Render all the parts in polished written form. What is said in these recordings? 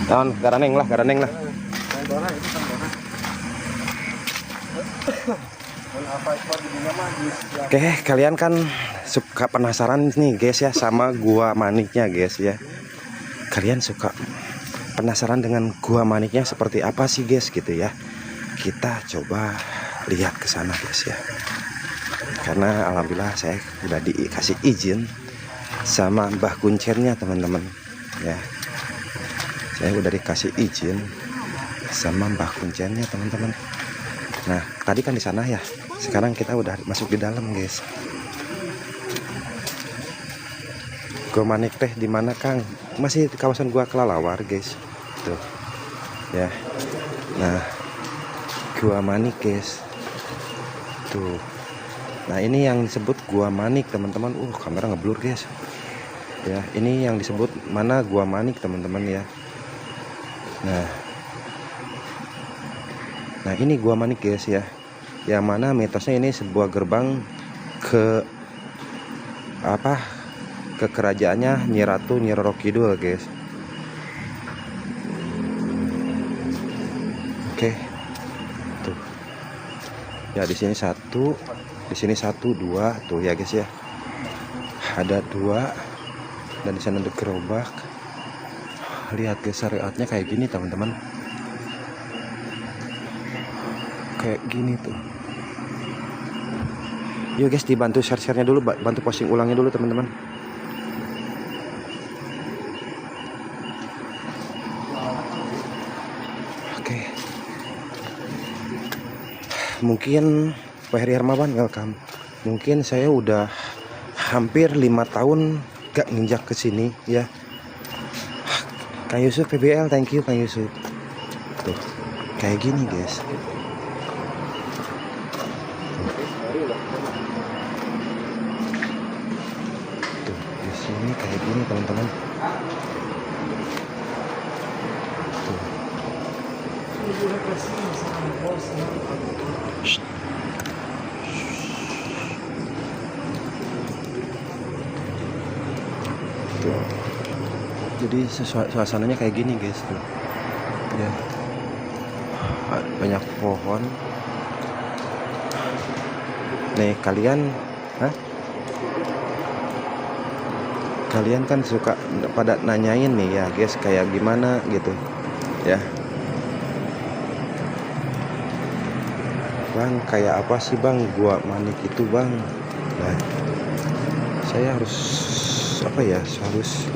Non, garaneng lah, garaneng lah. Oke, kalian kan suka penasaran nih guys ya sama gua maniknya guys ya. Kalian suka penasaran dengan gua maniknya seperti apa sih guys gitu ya. Kita coba lihat ke sana guys ya. Karena alhamdulillah saya udah dikasih izin sama Mbah Kuncernya teman-teman ya. Saya udah dikasih izin sama Mbah Kuncernya teman-teman. Nah, tadi kan di sana ya. Sekarang kita udah masuk di dalam, guys. Gua Manik teh di mana, Kang? Masih di kawasan Gua Kelelawar, guys. Tuh. Ya. Nah, Gua Manik, guys. Tuh. Nah, ini yang disebut Gua Manik, teman-teman. Kamera ngeblur, guys. Ya, ini yang disebut mana Gua Manik, teman-teman ya. Nah, ini Gua Manik, guys ya. Yang mana mitosnya ini sebuah gerbang ke kerajaannya Nyi Ratu Nyi Roro Kidul, guys. Oke. Tuh. Ya, di sini satu, di sini satu, dua, tuh ya, guys ya. Ada dua dan di sana ada gerobak. Lihat guys, syariatnya kayak gini, teman-teman. Kayak gini tuh. Yuk guys, dibantu share-nya dulu, bantu posting ulangnya dulu teman-teman. Oke. Mungkin Pak Heri Hermawan welcome. Mungkin saya udah hampir 5 tahun gak nginjak ke sini ya. Kang Yusuf PBL, thank you Kang Yusuf. Tuh, kayak gini guys. Ini kayak gini teman-teman. Jadi suasananya kayak gini guys tuh. Ya. Banyak pohon. Nih kalian, kalian kan suka pada nanyain nih ya guys, kayak gimana gitu ya, Bang, kayak apa sih Bang Gua Manik itu Bang? Nah, saya harus apa ya, harus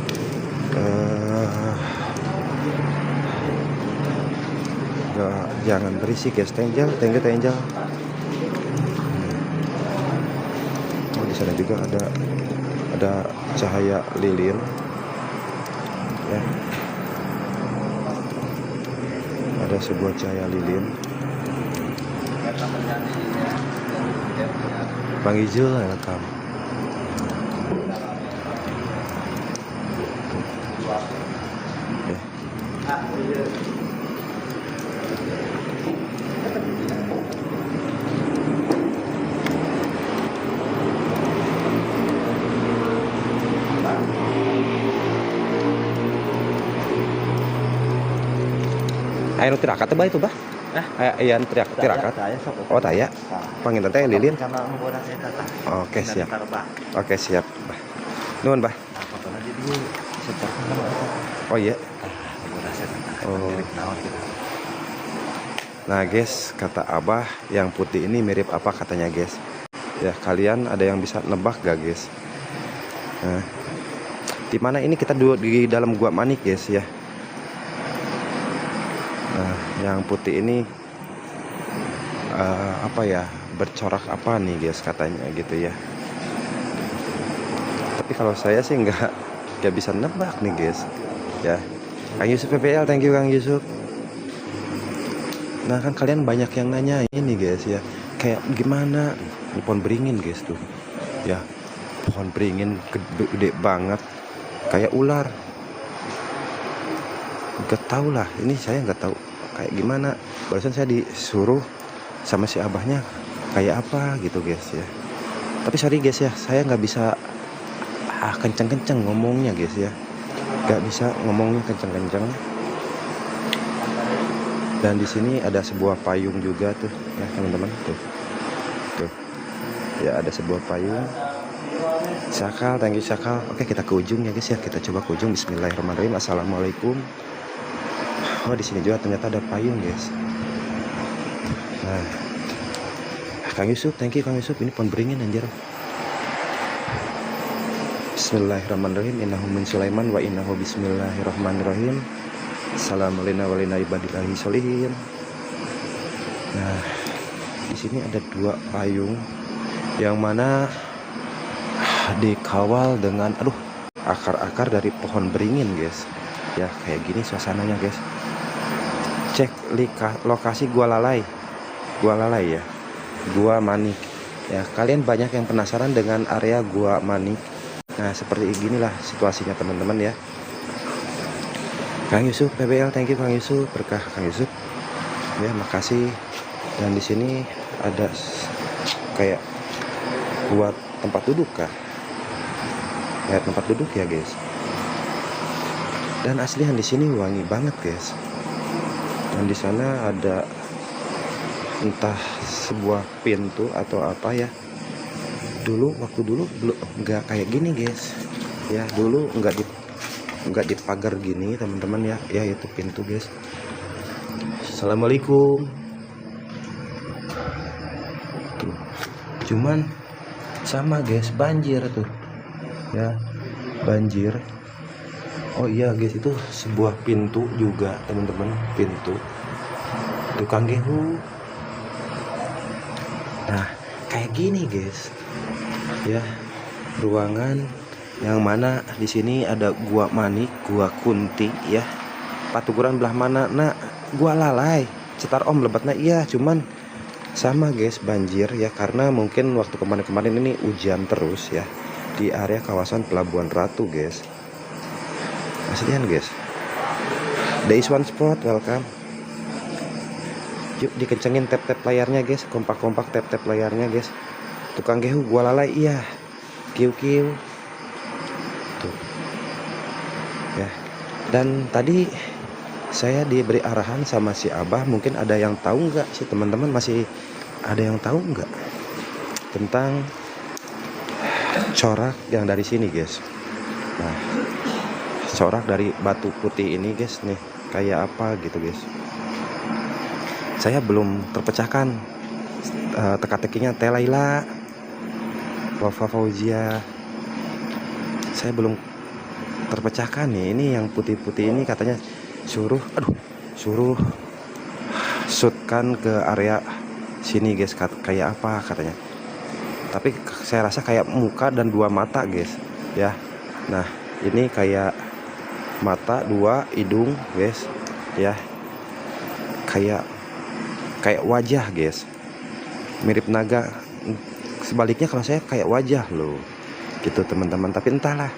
jangan berisik guys. Tenjel. Oh, di sana juga ada cahaya lilin ya. Ada sebuah cahaya lilin. Bang Ijul welcome. Ayo tirakat teh itu bah. Ayo tirakat. Oh taya. Panggil teh lilin. Oke siap. Oke siap. Nuhun bah. Oh iya. Oh. Nah guys, kata Abah yang putih ini mirip apa katanya guys? Ya kalian ada yang bisa nebak gak guys? Nah, di mana ini kita duduk di dalam Gua Manik guys ya. Nah, yang putih ini apa ya, bercorak apa nih guys katanya gitu ya. Tapi kalau saya sih nggak bisa nebak nih guys ya. Kang Yusuf PPL, thank you Kang Yusuf. Nah kan kalian banyak yang nanya ini guys ya, kayak gimana ini pohon beringin guys tuh ya. Pohon beringin gede banget kayak ular. Gak tau lah, ini saya nggak tahu kayak gimana. Barusan saya disuruh sama si abahnya kayak apa gitu guys ya. Tapi sorry guys ya, saya nggak bisa kenceng-kenceng ngomongnya guys ya. Nggak bisa ngomongnya kenceng-kenceng Dan di sini ada sebuah payung juga tuh ya teman-teman, tuh ya, ada sebuah payung. Sakal, thank you Sakal. Oke, kita ke ujung ya guys ya, kita coba ke ujung. Bismillahirrahmanirrahim. Assalamualaikum. Oh, di sini juga ternyata ada payung guys. Nah, Kang Yusuf, thank you Kang Yusuf. Ini pohon beringin anjir. Bismillahirrahmanirrahim. Innahu min Sulaiman wa innahu bismillahirrahmanirrahim. Assalamualaikum warahmatullahi wabarakatuh. Nah, di sini ada dua payung yang mana dikawal dengan akar-akar dari pohon beringin guys. Ya, kayak gini suasananya guys. Cek lokasi Gua Lalai ya, Gua Manik. Ya, kalian banyak yang penasaran dengan area Gua Manik. Nah, seperti inilah situasinya teman-teman ya. Kang Yusuf PBL, thank you Kang Yusuf, berkah Kang Yusuf. Ya, makasih. Dan di sini ada kayak buat tempat duduk kah? Ya, tempat duduk ya guys. Dan aslian di sini wangi banget guys. Dan di sana ada entah sebuah pintu atau apa ya. Waktu dulu belum nggak kayak gini guys. Ya, dulu nggak dipagar gini teman-teman ya. Ya, itu pintu guys. Assalamualaikum. Tuh. Cuman sama guys, banjir tuh ya, banjir. Oh iya guys, itu sebuah pintu juga teman-teman, pintu tukang gehu. Nah, kayak gini guys ya, ruangan yang mana di sini ada Gua Manik, Gua Kunti ya. Patukuran belah mana nak? Gua Lalai cetar om lebatnya. Iya, cuman sama guys, banjir ya, karena mungkin waktu kemarin-kemarin ini hujan terus ya di area kawasan Pelabuhan Ratu guys. Aslian guys. There is one spot, welcome. Yuk dikencengin tap-tap layarnya guys, kompak-kompak tap-tap layarnya guys. Tukang gehu Gua Lalai, iya. Kiu-kiu. Tuh. Ya. Dan tadi saya diberi arahan sama si Abah, mungkin ada yang tahu nggak sih teman-teman, masih ada yang tahu nggak tentang corak yang dari sini guys. Nah, corak dari batu putih ini guys nih kayak apa gitu guys. Saya belum terpecahkan teka-tekinya. Teh Laila, Wafa Fauzia, saya belum terpecahkan nih. Ini yang putih-putih ini katanya suruh shootkan ke area sini guys, kayak apa katanya. Tapi saya rasa kayak muka dan dua mata guys ya. Nah, ini kayak mata, dua hidung guys ya, kayak wajah guys, mirip naga. Sebaliknya kalau saya kayak wajah loh gitu teman-teman. Tapi entahlah,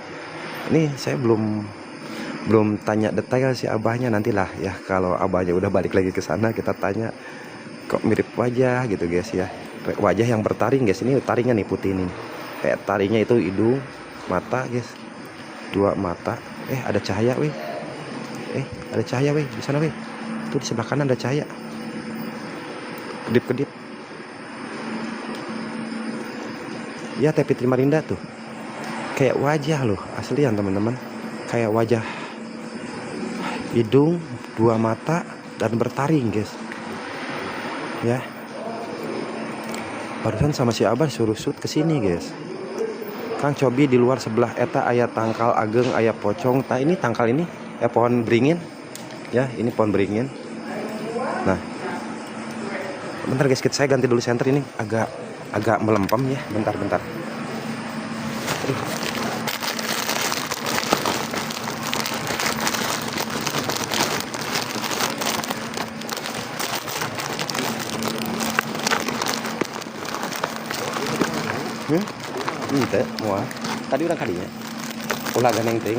ini saya belum tanya detail si abahnya. Nantilah ya, kalau abahnya udah balik lagi ke sana kita tanya, kok mirip wajah gitu guys ya. Wajah yang bertaring guys. Ini taringnya nih putih ini, kayak taringnya itu hidung, mata guys, dua mata. Ada cahaya weh. Ada cahaya weh di sana weh. Tuh di sebelah kanan ada cahaya. Kedip-kedip. Ya, Teh Fitri Marinda tuh. Kayak wajah loh, aslian teman-teman. Kayak wajah, hidung, dua mata, dan bertaring guys ya. Barusan sama si Abah suruh shoot ke sini guys. Kang cobi di luar sebelah eta aya tangkal ageng, aya pocong. Nah, ini tangkal ini ya pohon beringin ya, ini pohon beringin. Nah, bentar guys, saya ganti dulu senter, ini agak melempem ya. Bentar. Ente mua tadi orang kalinya ulah ganeng ting.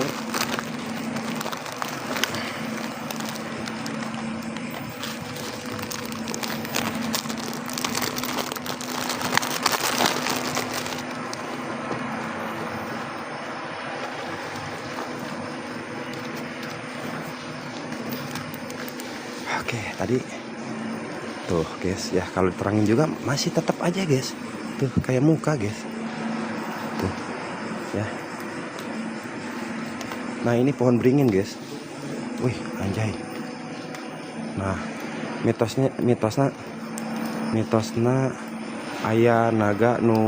Oke, tadi Tuh guys ya, kalau diterangin juga masih tetap aja guys. Tuh kayak muka guys. Tuh ya. Nah ini pohon beringin guys. Wih anjay. Nah mitosnya aya naga nu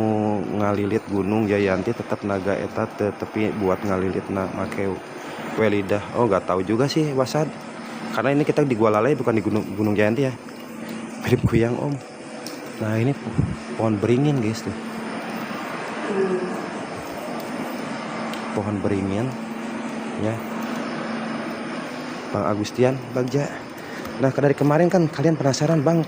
ngalilit gunung Jayanti tetap naga eta tapi buat ngalilit na make welidah. Oh nggak tahu juga sih wasad, karena ini kita di Gua Lalai bukan di gunung Jayanti ya. Mirip kuyang om. Nah ini pohon beringin guys tuh. Pohon beringin ya. Bang Agustian Bagja. Nah dari kemarin kan kalian penasaran bang,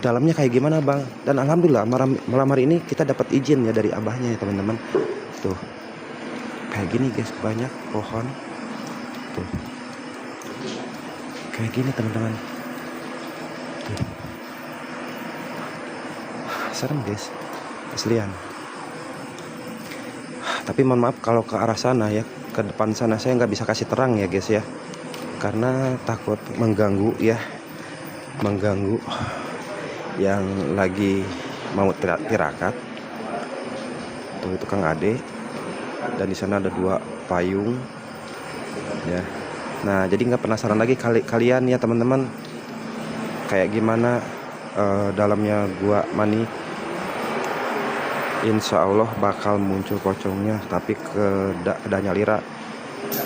dalamnya kayak gimana bang, dan alhamdulillah malam hari ini kita dapat izin ya dari abahnya ya teman-teman. Tuh kayak gini guys, banyak pohon tuh kayak gini teman-teman. Tuh serem guys aslian. Tapi mohon maaf kalau ke arah sana ya, ke depan sana saya nggak bisa kasih terang ya guys ya, karena takut mengganggu ya, mengganggu yang lagi mau tirakat. Tuh itu Kang Ade, dan di sana ada 2 payung ya. Nah jadi nggak penasaran lagi kalian ya teman-teman kayak gimana dalamnya Gua Mani. Insya Allah bakal muncul pocongnya, tapi kedanya Lira.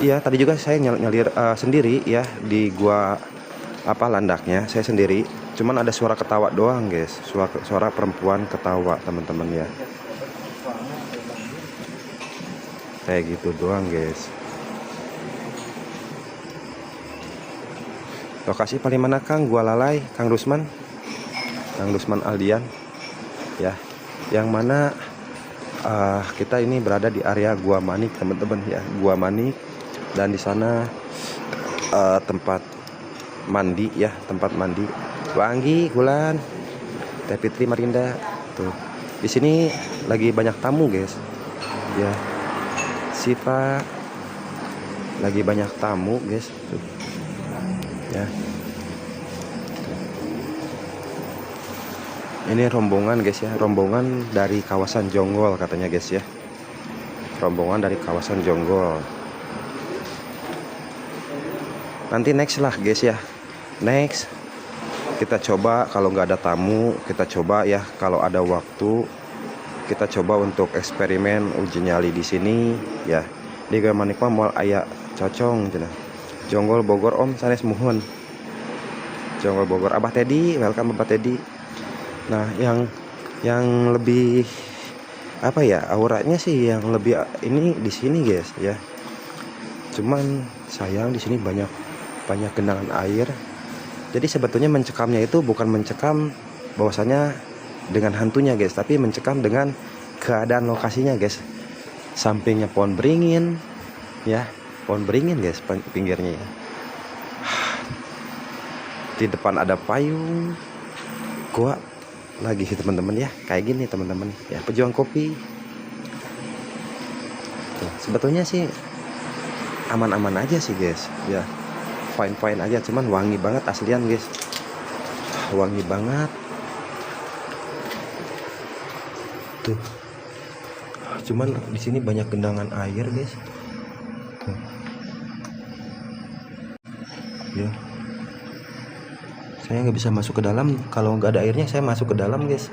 Iya tadi juga saya nyalir sendiri ya di gua landaknya saya sendiri. Cuman ada suara ketawa doang guys, suara perempuan ketawa teman-teman ya. Kayak gitu doang guys. Lokasi paling mana Kang? Gua Lalai, Kang Rusman Aldian ya. Yang mana kita ini berada di area Gua Manik teman-teman ya, Gua Manik, dan di sana tempat mandi ya, tempat mandi. Wanggi, Gulan, Teh Fitri, Marinda. Tuh. Di sini lagi banyak tamu, guys. Ya. Siva lagi banyak tamu, guys. Tuh. Ya. Ini rombongan guys ya, rombongan dari kawasan Jonggol katanya guys ya. Rombongan dari kawasan Jonggol. Nanti next lah guys ya. Next kita coba kalau nggak ada tamu, kita coba ya kalau ada waktu kita coba untuk eksperimen uji nyali di sini ya. Di Manikma Mall aya cocong cenah. Jonggol Bogor Om sanes muhun. Jonggol Bogor Abah Teddy, welcome Abah Teddy. Nah, yang lebih apa ya, auranya sih yang lebih ini di sini guys ya. Cuman sayang di sini banyak genangan air. Jadi sebetulnya mencekamnya itu bukan mencekam bahwasanya dengan hantunya guys, tapi mencekam dengan keadaan lokasinya guys. Sampingnya pohon beringin ya, pohon beringin guys pinggirnya ya. Di depan ada payung. Gua lagi sih teman-teman ya, kayak gini teman-teman ya, pejuang kopi. Tuh, sebetulnya sih aman-aman aja sih guys ya, fine aja, cuman wangi banget aslian guys, wangi banget tuh. Cuman di sini banyak genangan air guys tuh. Ya saya nggak bisa masuk ke dalam, kalau nggak ada airnya saya masuk ke dalam guys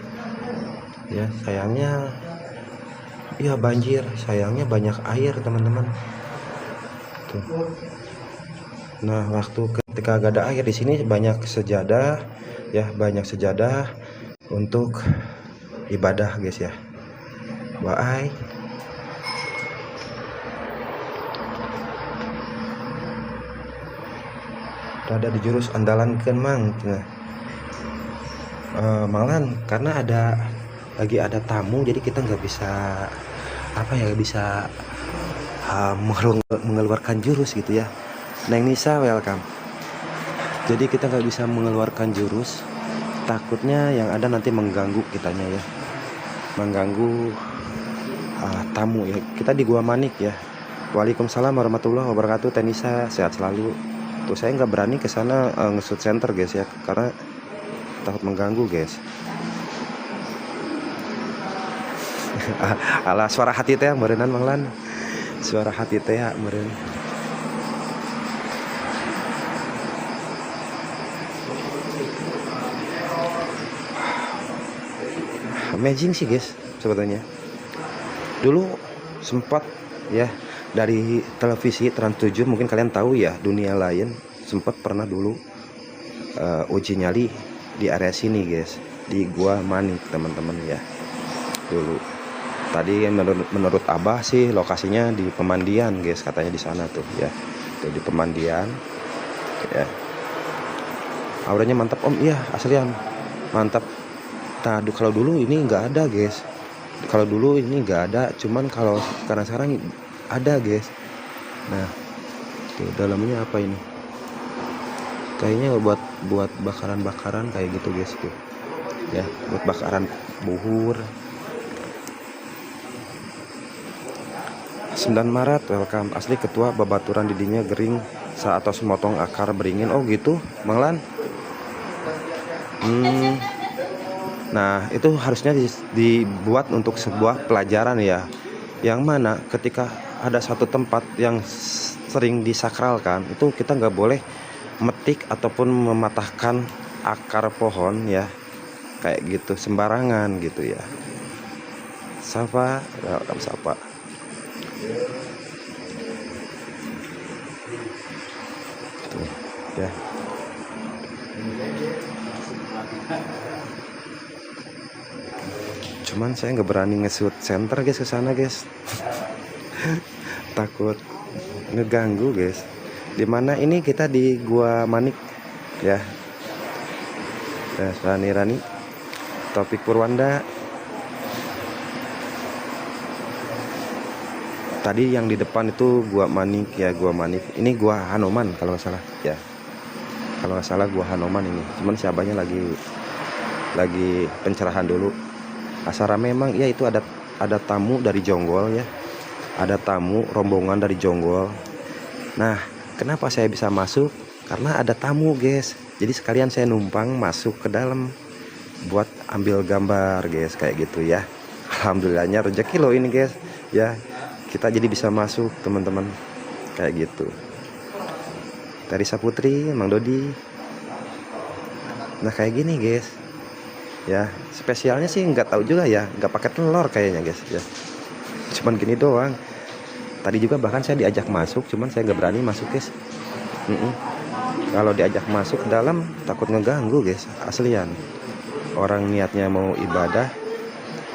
ya. Sayangnya ya banjir, sayangnya banyak air teman-teman tuh. Nah waktu ketika nggak ada air di sini banyak sejadah ya, banyak sejadah untuk ibadah guys ya. Bye. Ada di jurus andalan Kenmang. Nah, malahan karena lagi ada tamu, jadi kita nggak bisa mengeluarkan jurus gitu ya. Neng Nisa welcome. Jadi kita nggak bisa mengeluarkan jurus, takutnya yang ada nanti mengganggu kitanya ya, mengganggu tamu ya. Kita di Gua Manik ya. Waalaikumsalam warahmatullahi wabarakatuh. Tenisa sehat selalu. Tuh saya nggak berani ke sana nge-shoot center guys ya, karena takut mengganggu guys. Alah suara hati teh meureunnan manglan. Suara hati teh meureun. Amazing sih guys sebetulnya. Dulu sempat ya dari televisi Trans 7, mungkin kalian tahu ya, Dunia Lain sempat pernah dulu uji nyali di area sini guys, di Gua Manik teman-teman ya. Dulu tadi menurut Abah sih lokasinya di pemandian guys, katanya di sana tuh ya, tuh di pemandian ya. Auranya mantap om, iya aslian mantap. Nah kalau dulu ini nggak ada guys, kalau dulu ini nggak ada, cuman kalau sekarang ada guys. Nah tuh dalamnya apa ini, kayaknya buat bakaran kayak gitu guys tuh ya, buat bakaran buhur. 9 Maret welcome, asli ketua babaturan didinya gering saat tos motong akar beringin. Oh gitu manglan. Nah itu harusnya dibuat untuk sebuah pelajaran ya, yang mana ketika ada satu tempat yang sering disakralkan, itu kita nggak boleh metik ataupun mematahkan akar pohon ya, kayak gitu sembarangan gitu ya. Sapa, welcome sapa. Tuh ya. Cuman saya nggak berani nge-shoot center guys ke sana guys. Takut ngeganggu guys. Dimana ini kita di Gua Manik ya. Rani Topik Purwanda. Tadi yang di depan itu Gua Manik ya, Gua Manik. Ini Gua Hanoman kalau nggak salah ya. Kalau nggak salah Gua Hanoman ini. Cuman si abahnya lagi pencerahan dulu. Asara memang ya, itu ada tamu dari Jonggol ya. Ada tamu rombongan dari Jonggol. Nah, kenapa saya bisa masuk? Karena ada tamu, guys. Jadi sekalian saya numpang masuk ke dalam buat ambil gambar, guys, kayak gitu ya. Alhamdulillahnya rezeki loh ini, guys. Ya, kita jadi bisa masuk, teman-teman. Kayak gitu. Teresa Putri, Mang Dodi. Nah, kayak gini, guys. Ya spesialnya sih nggak tahu juga ya, nggak pakai telur kayaknya guys ya, cuman gini doang. Tadi juga bahkan saya diajak masuk, cuman saya nggak berani masuk guys. Kalau diajak masuk ke dalam takut ngeganggu guys, aslian. Orang niatnya mau ibadah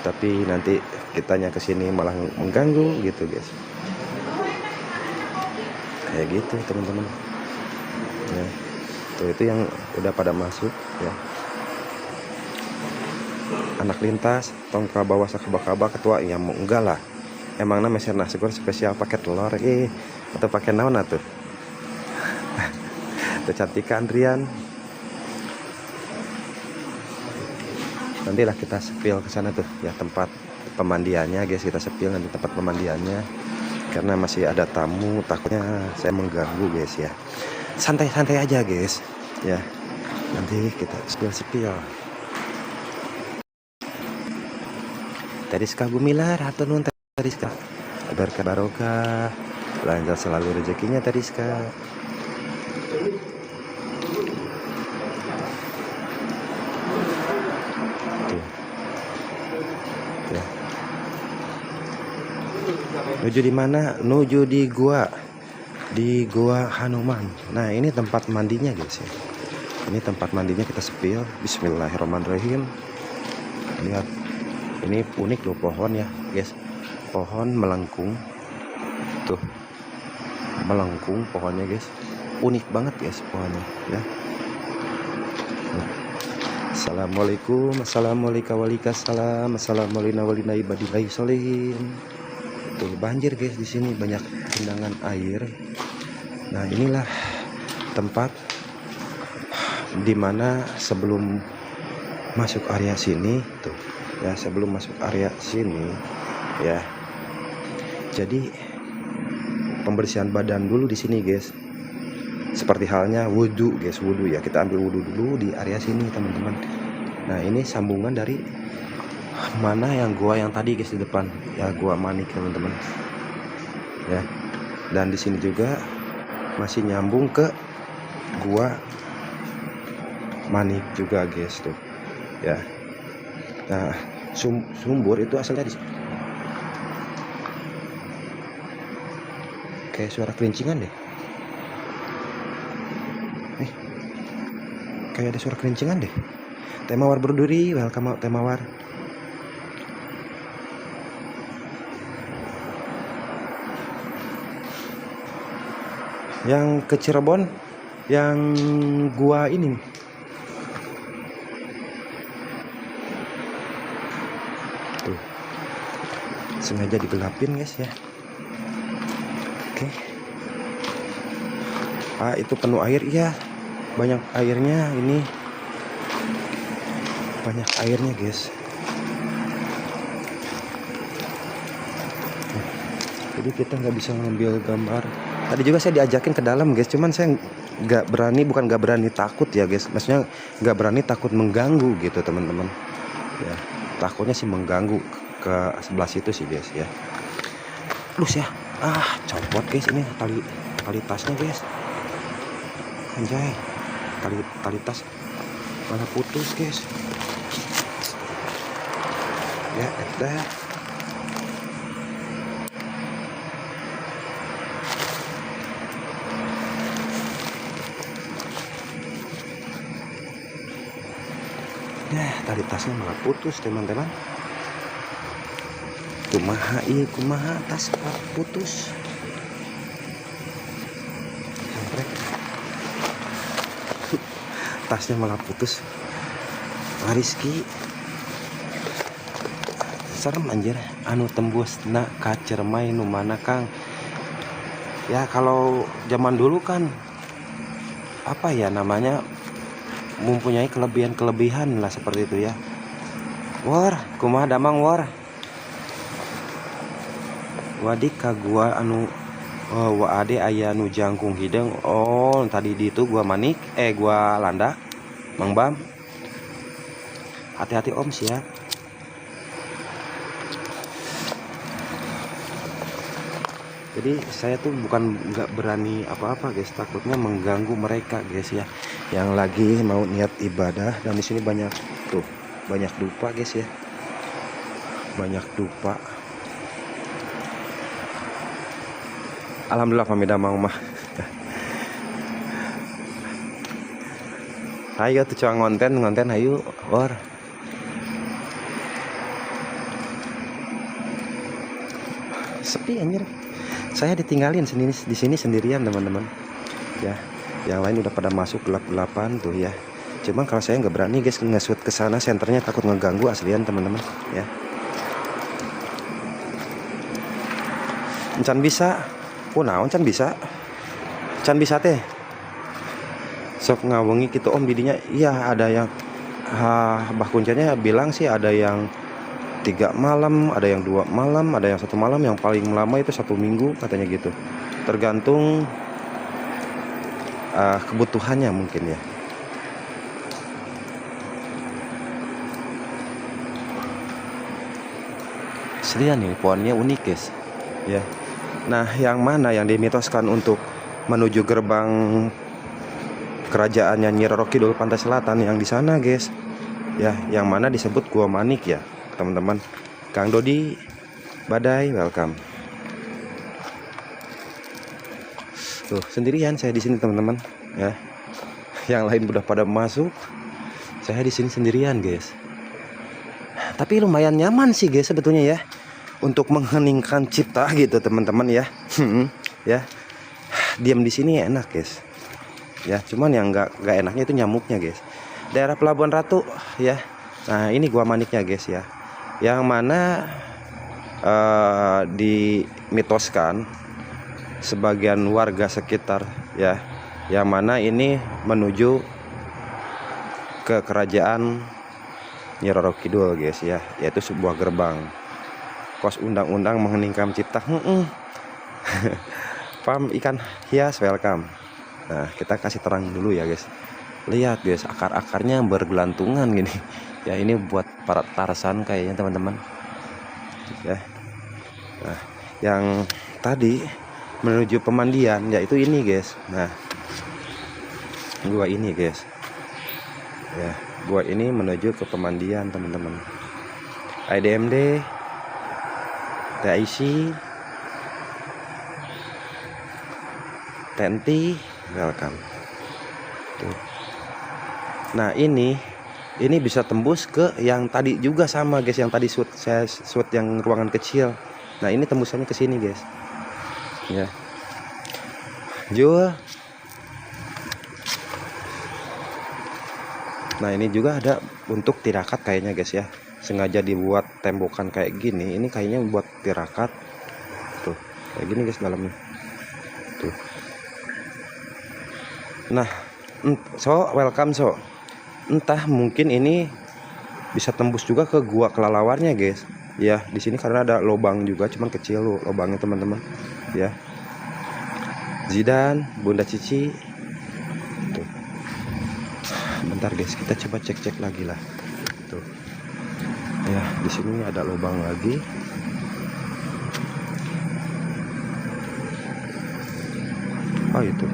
tapi nanti kitanya kesini malah mengganggu gitu guys, kayak gitu teman-teman ya. Tuh itu yang udah pada masuk ya. Anak lintas tong ke bawah sakaba-kaba ketua ya, mau enggak lah, emang nama mesin nasi goreng spesial pakai telur atau pakai naon atuh. Tuh Cantika Andrian, nantilah kita sepil ke sana tuh ya, tempat pemandiannya guys. Kita sepil nanti tempat pemandiannya karena masih ada tamu, takutnya saya mengganggu guys ya. Santai-santai aja guys ya, nanti kita sepil. Teriska Gumilar, hatur nuhun Teriska. Berkah barokah, lancar selalu rezekinya Teriska. Tuh. Ya. Nuju di mana? Nuju di Gua Hanoman. Nah, ini tempat mandinya guys ya. Ini tempat mandinya, kita sepil. Bismillahirrahmanirrahim. Lihat. Ini unik loh pohon ya guys, pohon melengkung tuh, melengkung pohonnya guys, unik banget guys pohonnya ya. Assalamualaikum, assalamualaikum, assalamualaikum ibadillahi sholihin. Tuh banjir guys, di sini banyak genangan air. Nah inilah tempat dimana sebelum masuk area sini tuh ya, sebelum masuk area sini ya, jadi pembersihan badan dulu di sini guys, seperti halnya wudhu guys, wudhu ya, kita ambil wudhu dulu di area sini teman-teman. Nah ini sambungan dari mana yang gua yang tadi guys di depan ya, gua Manik teman-teman ya. Dan di sini juga masih nyambung ke gua Manik juga guys tuh ya. Nah sumber itu asalnya di sini. Kayak suara kelincingan deh. Kayak ada suara kelincingan deh. Temawar berduri, welcome Temawar. Yang ke Cirebon, yang gua ini nih. Tuh. Sengaja digelapin guys ya. Oke. Itu penuh air ya. Banyak airnya ini. Banyak airnya guys. Jadi kita nggak bisa ngambil gambar. Tadi juga saya diajakin ke dalam guys, cuman saya nggak berani, bukan nggak berani, takut ya guys. Maksudnya nggak berani, takut mengganggu gitu teman-teman. Ya, takutnya sih mengganggu ke sebelah situ sih guys ya. Lus ya, copot guys ini tali tasnya guys. Anjay, tali tas mana putus guys. Ya, dah. Tali tasnya malah putus teman-teman. Kumaha tas putus. Tasnya malah putus. Rizky serem anjir, anu tembus na kacermai nu mana Kang. Ya kalau zaman dulu kan apa ya namanya, mempunyai kelebihan lah seperti itu ya. War kumaha damang war. Wadik ka gua anu wa ade aya nu jangkung hideng. Oh tadi di itu gua Manik gua Landa Mang Bam. Hati-hati om siap. Jadi saya tuh bukan nggak berani apa-apa guys, takutnya mengganggu mereka guys ya, yang lagi mau niat ibadah. Dan di sini banyak tuh, banyak dupa guys ya, banyak dupa. Alhamdulillah pamida mau mah. Ayo tuh coba ngonten ayo war. Sepi anjir. Saya ditinggalin di sini sendirian teman-teman. Ya, yang lain udah pada masuk gelap-gelapan tuh ya. Cuman kalau saya nggak berani guys nge-shoot ke sana, senternya takut ngeganggu aslian teman-teman ya. Encan bisa. Naon can bisa. Can bisa teh. Sok ngawengi gitu om didinya. Iya ada yang Bah Kuncanya bilang sih ada yang 3 malam, ada yang 2 malam, ada yang 1 malam, yang paling lama itu 1 minggu katanya gitu. Tergantung kebutuhannya mungkin ya. Aslian nih pohonnya unik guys ya. Nah yang mana yang dimitoskan untuk menuju gerbang kerajaannya Nyi Roro Kidul Pantai Selatan yang di sana guys ya, yang mana disebut Gua Manik ya teman-teman. Kang Dodi Badai welcome. Tuh sendirian saya di sini teman-teman ya. Yang lain udah pada masuk, saya di sini sendirian guys. Tapi lumayan nyaman sih guys sebetulnya ya, untuk mengheningkan cipta gitu teman-teman ya. Ya diam di sini enak guys ya, cuman yang nggak enaknya itu nyamuknya guys. Daerah Pelabuhan Ratu ya. Nah ini Gua Maniknya guys ya, yang mana dimitoskan sebagian warga sekitar ya, yang mana ini menuju ke kerajaan Nyi Roro Kidul guys ya, yaitu sebuah gerbang. Kos undang-undang mengheningkan cipta. Pam ikan hias welcome. Nah kita kasih terang dulu ya guys Lihat guys, akar-akarnya bergelantungan gini. Ya ini buat para Tarzan kayaknya teman-teman. Ya. Nah, yang tadi menuju pemandian yaitu ini guys. Nah, gua ini guys. Ya, gua ini menuju ke pemandian teman-teman. IDMD, TIC, TNT, welcome. Tuh. Nah ini bisa tembus ke yang tadi juga sama guys, yang tadi saya shoot yang ruangan kecil. Nah ini tembusannya ke sini guys. Ya. Jul. Nah ini juga ada untuk tirakat kayaknya guys ya. Sengaja dibuat tembokan kayak gini. Ini kayaknya buat tirakat. Tuh, kayak gini guys dalamnya. Tuh. Nah, so welcome so. Entah mungkin ini bisa tembus juga ke gua kelalawarnya guys. Ya, di sini karena ada lubang juga, cuman kecil loh lubangnya teman-teman. Ya. Zidan, Bunda Cici. Tuh. Bentar guys, kita coba cek-cek lagi lah. Tuh. Ya, di sini ada lubang lagi. Oh itu.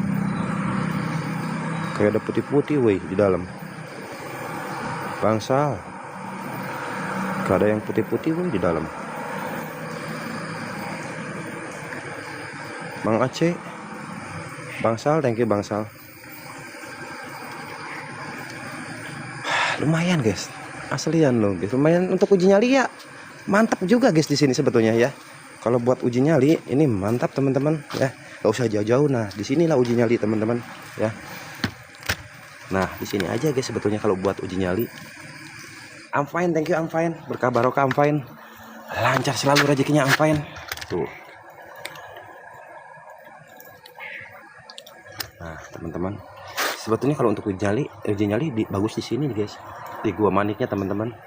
Kayak ada putih-putih woi di dalam. Bangsal. Gak ada yang putih-putih woi di dalam. Bang Aceh. Bangsal, thank you Bangsal. Lumayan guys. Aslian loh guys. Lumayan untuk uji nyali ya. Mantap juga guys di sini sebetulnya ya. Kalau buat uji nyali ini mantap teman-teman ya. Gak usah jauh-jauh. Nah, di sinilah uji nyali teman-teman ya. Nah, di sini aja guys sebetulnya kalau buat uji nyali. I'm fine, thank you, I'm fine. Berkah barokah, I'm fine. Lancar selalu rezekinya, I'm fine. Tuh. Nah, teman-teman. Sebetulnya kalau untuk uji nyali bagus di sini guys. Di gua maniknya teman-teman.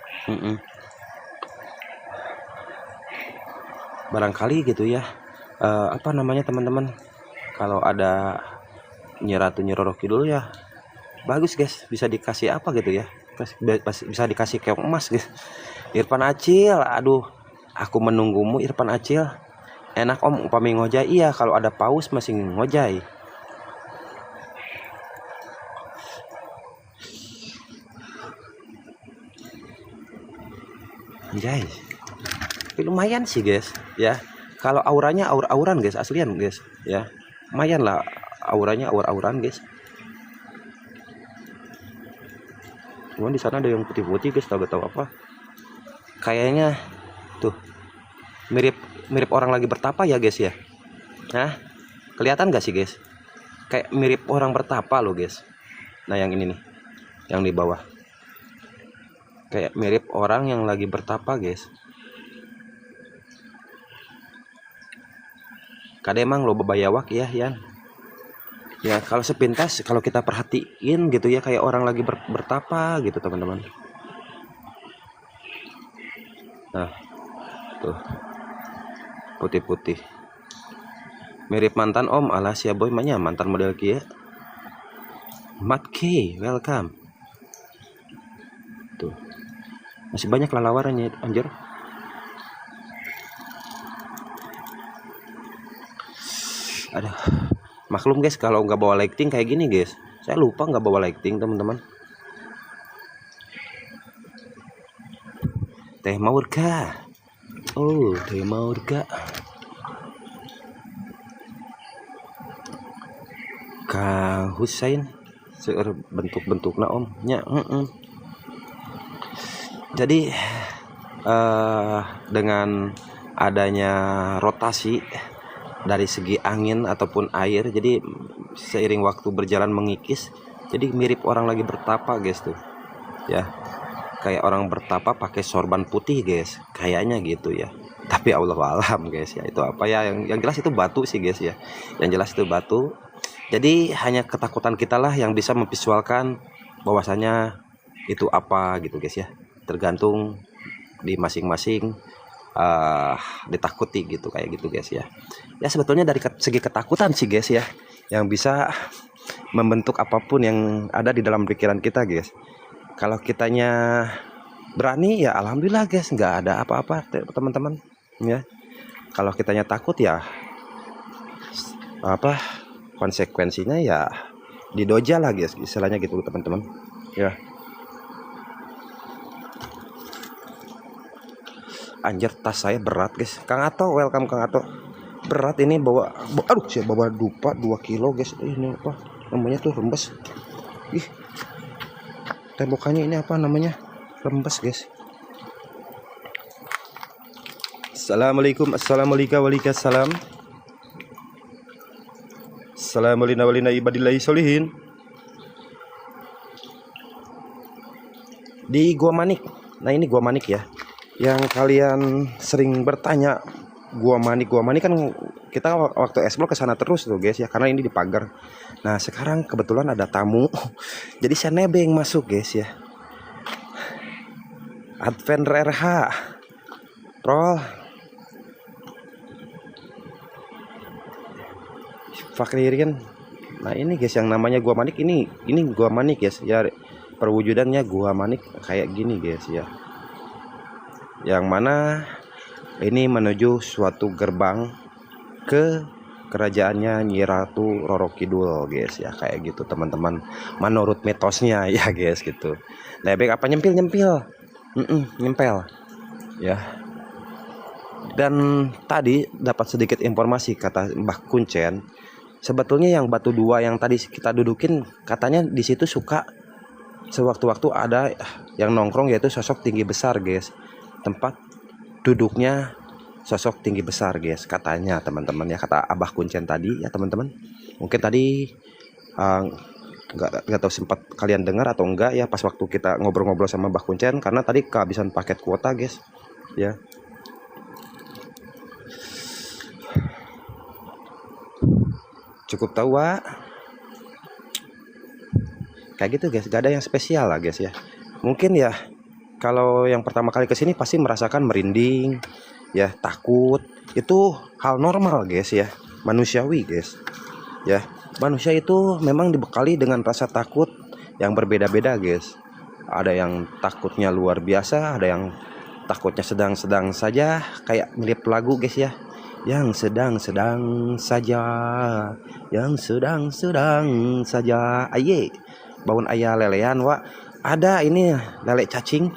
Barangkali gitu ya. Apa namanya teman-teman? Kalau ada Nyi Ratu Nyi Roro Kidul ya. Bagus guys, bisa dikasih apa gitu ya, bisa dikasih keong emas guys. Irfan Acil, aduh aku menunggumu Irfan Acil. Enak om upami ngojai. Iya kalau ada paus masih ngojai. Anjay, tapi lumayan sih guys ya. Kalau auranya aur-auran guys, aslian guys ya. Lumayan lah auranya aur-auran guys. Cuman di sana ada yang putih-putih guys, tahu apa? Kayaknya tuh mirip orang lagi bertapa ya guys ya. Nah, kelihatan gak sih guys? Kayak mirip orang bertapa loh guys. Nah yang ini nih, yang di bawah. Kayak mirip orang yang lagi bertapa guys. Kade emang lo bebayawak ya Yan. Ya kalau sepintas kalau kita perhatiin gitu ya kayak orang lagi bertapa gitu teman-teman. Nah tuh putih-putih mirip mantan om alas ya boy manya mantan model kia. Matki welcome. Tuh masih banyak lalawarannya anjir. Aduh, maklum guys kalau nggak bawa lighting kayak gini guys. Saya lupa nggak bawa lighting teman-teman. Teh Maurka. Oh, Teh Maurka. Kang Husain seueur bentuk-bentukna om nya. Jadi dengan adanya rotasi dari segi angin ataupun air, jadi seiring waktu berjalan mengikis, jadi mirip orang lagi bertapa guys tuh ya, kayak orang bertapa pakai sorban putih guys, kayaknya gitu ya. Tapi Allah alam guys ya, itu apa ya, yang jelas itu batu sih guys ya, yang jelas itu batu. Jadi hanya ketakutan kita lah yang bisa memvisualkan bahwasanya itu apa gitu guys ya, tergantung di masing-masing ditakuti gitu kayak gitu guys ya. Ya sebetulnya dari segi ketakutan sih guys ya, yang bisa membentuk apapun yang ada di dalam pikiran kita guys. Kalau kitanya berani ya alhamdulillah guys, nggak ada apa-apa teman-teman ya. Kalau kitanya takut ya apa konsekuensinya ya didoja lah guys, istilahnya gitu teman-teman ya. Anjir, tas saya berat guys. Kang Ato, welcome Kang Ato. Berat ini bawa aduh, saya bawa dupa 2 kilo guys. Ini apa namanya tuh, rembes. Ih, tembokannya ini apa namanya, rembes guys. Assalamualaikum, assalamualaikum, waalaikumsalam. Assalamualaikum warahmatullahi wabarakatuh. Di Gua Manik. Nah ini Gua Manik ya, yang kalian sering bertanya. Gua Manik kan kita waktu explore ke sana terus tuh guys ya, karena ini dipagar. Nah sekarang kebetulan ada tamu jadi saya nebeng masuk guys ya. Advent RH Roll Fakririn. Nah ini guys yang namanya Gua Manik, ini Gua Manik guys ya, perwujudannya Gua Manik kayak gini guys ya, yang mana ini menuju suatu gerbang ke kerajaannya Nyi Ratu Roro Kidul guys ya, kayak gitu teman-teman, menurut mitosnya ya guys gitu. Lebek apa nyempil nyempel ya. Dan tadi dapat sedikit informasi kata Mbah Kuncen, sebetulnya yang batu 2 yang tadi kita dudukin katanya di situ suka sewaktu-waktu ada yang nongkrong, yaitu sosok tinggi besar guys. Tempat duduknya sosok tinggi besar guys katanya teman-teman ya, kata Abah Kuncen tadi ya teman-teman. Mungkin tadi nggak tahu sempat kalian dengar atau enggak ya pas waktu kita ngobrol-ngobrol sama Abah Kuncen, karena tadi kehabisan paket kuota guys ya. Cukup tahu Wak, kayak gitu guys, gak ada yang spesial lah guys ya. Mungkin ya kalau yang pertama kali kesini pasti merasakan merinding ya, takut, itu hal normal guys ya, manusiawi guys ya. Manusia itu memang dibekali dengan rasa takut yang berbeda-beda guys. Ada yang takutnya luar biasa, ada yang takutnya sedang-sedang saja, kayak mirip lagu guys ya, yang sedang-sedang saja, yang sedang-sedang saja. Aye baun ayah lelean Wak, ada ini lele cacing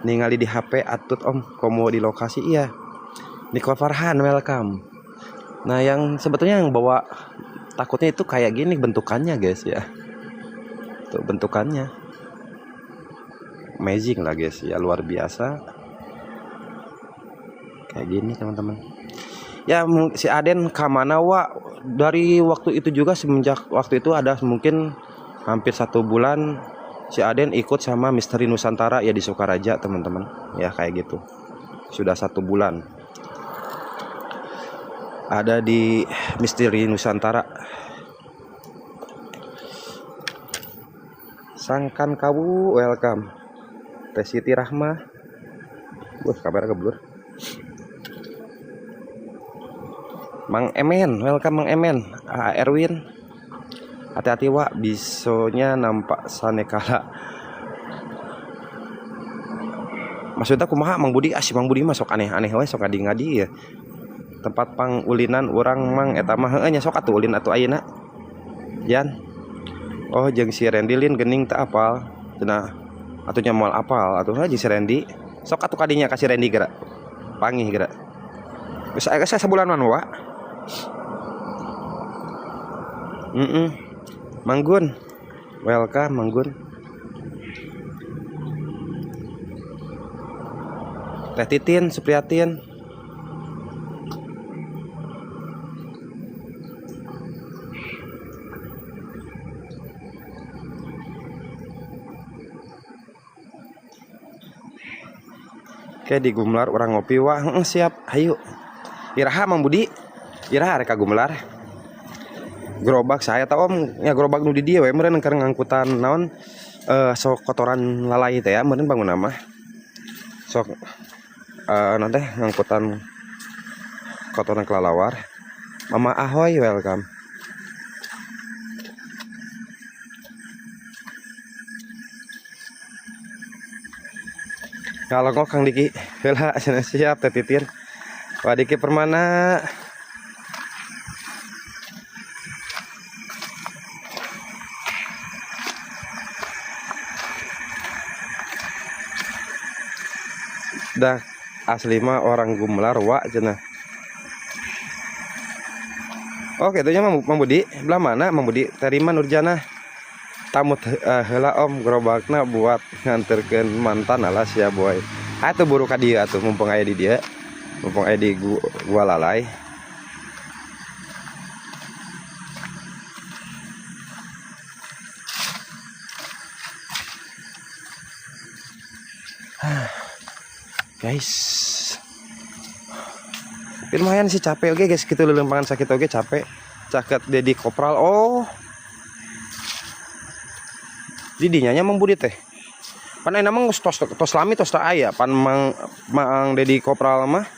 ningali di HP atut om komo di lokasi iya. Niko Farhan welcome. Nah yang sebetulnya yang bawa takutnya itu kayak gini bentukannya guys ya, tuh bentukannya amazing lah guys ya, luar biasa kayak gini teman-teman ya. Si Aden kamana Wak, dari waktu itu juga, semenjak waktu itu ada mungkin hampir 1 bulan si Aden ikut sama Misteri Nusantara ya di Sukaraja teman-teman ya, kayak gitu. Sudah 1 bulan ada di Misteri Nusantara. Sangkan kawu welcome. Teh Siti Rahma, kabar keblur. Mang Emen welcome Mang Emen. Erwin hati-hati Wak, bisonya nampak sanekala. Maksudnya kumaha Mang Budi? Si Mang Budi masuk aneh-aneh we, sok ngadi-ngadi ya. Tempat pangulinan orang mang eta mah heuh nya, sok atuh ulin atuh ayeuna. Jan. Oh jeung si Randy Lin gening teu apal. Cenah atuh nya moal apal atuh jeung si Randy. Sok atuh kadinya ka si Randy geura. Pangih geura. Geus aya sabulan man Wak. Manggun, welcome Manggun. Teh Titin, Supriyatin. Oke di Gumelar orang ngopi Wah, siap, ayo. Iraha Mang Budi, iraha reka Gumelar. Gerobak saya tahu om ya, gerobak nu di dieu we meureun keur ngangkutan naon sok kotoran lalai teh ya, meureun bangun nama sok nanti ngangkutan kotoran kelalawar. Mama Ahoy welcome. Kalau ngok Kang Diki heula cenah siap teh Titin. Wah Diki Permana. Dah asli mah orang Gumelar wa cenah. Oke, itu nya Mang Budi. Belah mana Mang Budi? Terima Nurjana. Tamu heula Om gerobakna buat nganterkeun mantan alas ya boy. Atuh buru ka dieu atuh mumpung aya di dieu. Mumpung aya di gua lalai. Guys. Lumayan sih capek oke guys, gitu lelempangan sakit oke capek. Caket Dedi Kopral. Oh. Didinya Mang Budi teh. Pan aya mah tos lami tos teu aya pan Mang Dedi Kopral mah